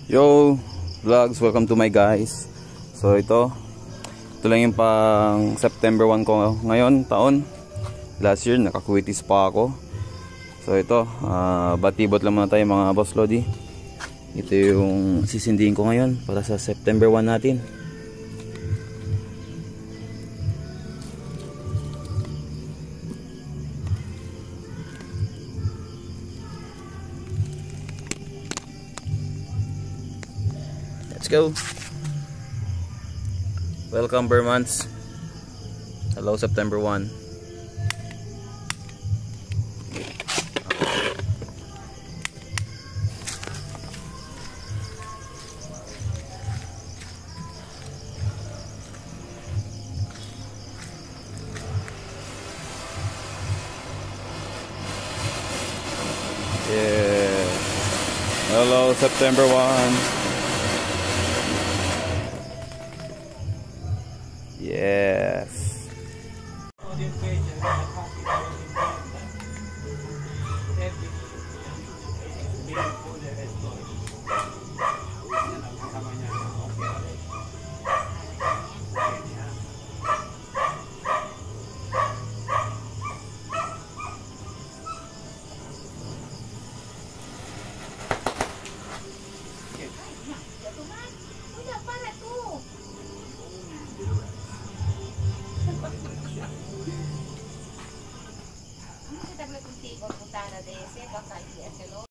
Yo vlogs, welcome to my guys. So ito lang yung pang September 1 ko ngayon taon. Last year nakakuitis pa ako. So ito batibot lang muna tayo mga boss Lodi. Ito yung sisindihin ko ngayon para sa September 1 natin. Let's go. Welcome Vermonts. Hello September 1. Yeah. Hello September 1.